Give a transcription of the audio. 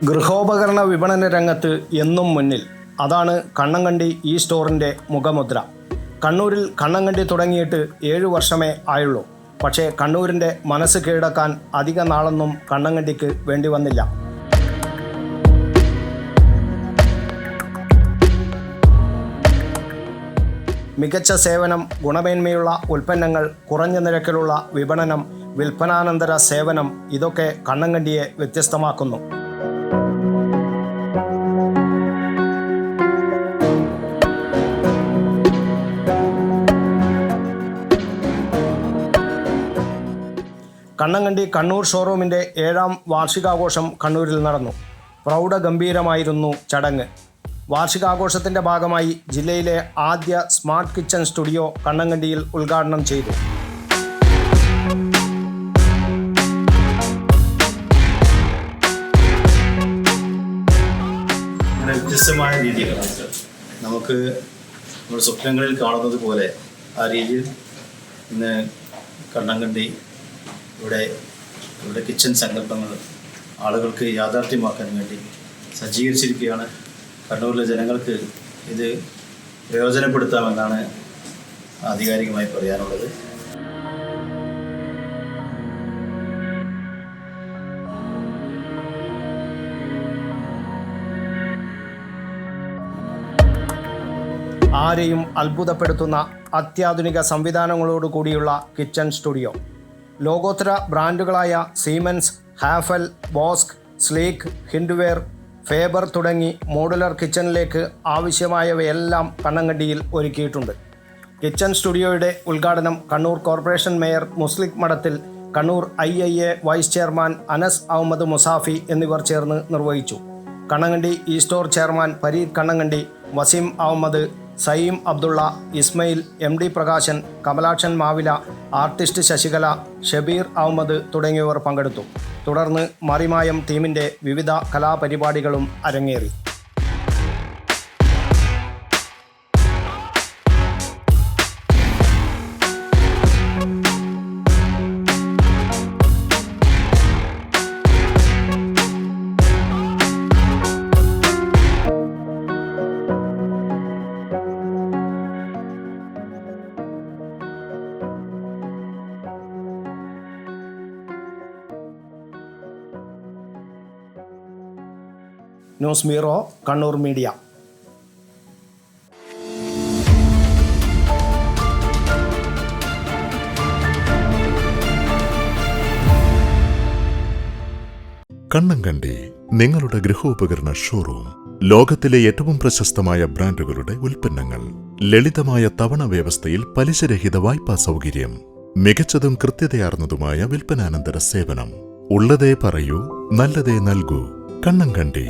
ഗൃഹോപകരണ വിപണന രംഗത്ത് എന്നും മുന്നിൽ. അതാണ് കണ്ണങ്കണ്ടി ഈ സ്റ്റോറിൻ്റെ മുഖമുദ്ര. കണ്ണൂരിൽ കണ്ണങ്കണ്ടി തുടങ്ങിയിട്ട് 7 വർഷമേ ആയുള്ളൂ. പക്ഷേ കണ്ണൂരിൻ്റെ മനസ്സ് കീഴടക്കാൻ അധിക നാളൊന്നും കണ്ണങ്കണ്ടിക്ക് വേണ്ടി വന്നില്ല. മികച്ച സേവനം, ഗുണമേന്മയുള്ള ഉൽപ്പന്നങ്ങൾ, കുറഞ്ഞ നിരക്കിലുള്ള വിപണനം, വിൽപ്പനാനന്തര സേവനം, ഇതൊക്കെ കണ്ണങ്കണ്ടിയെ വ്യത്യസ്തമാക്കുന്നു. കണ്ണങ്കണ്ടി കണ്ണൂർ ഷോറൂമിൻ്റെ 7ാം വാർഷികാഘോഷം കണ്ണൂരിൽ നടന്നു. പ്രൗഢഗംഭീരമായിരുന്നു ചടങ്ങ്. വാർഷികാഘോഷത്തിൻ്റെ ഭാഗമായി ജില്ലയിലെ ആദ്യ സ്മാർട്ട് കിച്ചൺ സ്റ്റുഡിയോ കണ്ണങ്കണ്ടിയിൽ ഉദ്ഘാടനം ചെയ്തു. വ്യത്യസ്തമായ രീതിയിൽ നമുക്ക് നമ്മുടെ സ്വപ്നങ്ങളിൽ കാണുന്നത് പോലെ ആ രീതിയിൽ ഇന്ന് കണ്ണങ്കണ്ടി ഇവിടെ കിച്ചൺ സങ്കല്പങ്ങൾ ആളുകൾക്ക് യാഥാർത്ഥ്യമാക്കാൻ വേണ്ടി സജ്ജീകരിച്ചിരിക്കുകയാണ്. കണ്ണൂരിലെ ജനങ്ങൾക്ക് ഇത് പ്രയോജനപ്പെടുത്താമെന്നാണ് ആധികാരികമായി പറയാനുള്ളത്. ആരെയും അത്ഭുതപ്പെടുത്തുന്ന അത്യാധുനിക സംവിധാനങ്ങളോട് കൂടിയുള്ള കിച്ചൺ സ്റ്റുഡിയോ. ലോകോത്തര ബ്രാൻഡുകളായ siemens, ഹാഫൽ, Bosque, sleek, Hindware, Faber തുടങ്ങി മോഡുലർ കിച്ചണിലേക്ക് ആവശ്യമായവയെല്ലാം കണ്ണങ്കണ്ടിയിൽ ഒരുക്കിയിട്ടുണ്ട്. കിച്ചൺ സ്റ്റുഡിയോയുടെ ഉദ്ഘാടനം Kannur corporation mayor Muslih Madathil, Kannur IIA vice chairman Anas Ahmed Musafi എന്നിവർ ചേർന്ന് നിർവഹിച്ചു. Kannankandi e store chairman Fareed Kannankandi, Waseem Ahmed, Sayeem Abdulla, Ismail, MD Prakashan, Kamalakshan Mavila, artist Sasikala, Shabeer Ahmed തുടങ്ങിയവർ പങ്കെടുത്തു. തുടർന്ന് മറിമായം ടീമിൻ്റെ വിവിധ കലാപരിപാടികളും അരങ്ങേറി. News bureau, Kannur media. Kannankandi നിങ്ങളുടെ ഗൃഹോപകരണ ഷോറൂം. ലോകത്തിലെ ഏറ്റവും പ്രശസ്തമായ ബ്രാൻഡുകളുടെ ഉൽപ്പന്നങ്ങൾ, ലളിതമായ തവണ വ്യവസ്ഥയിൽ പലിശരഹിത വായ്പാ സൗകര്യം, മികച്ചതും കൃത്യതയാർന്നതുമായ വിൽപ്പനാനന്തര സേവനം. ഉള്ളതേ പറയൂ, നല്ലതേ നൽകൂ. കണ്ണങ്കണ്ടി.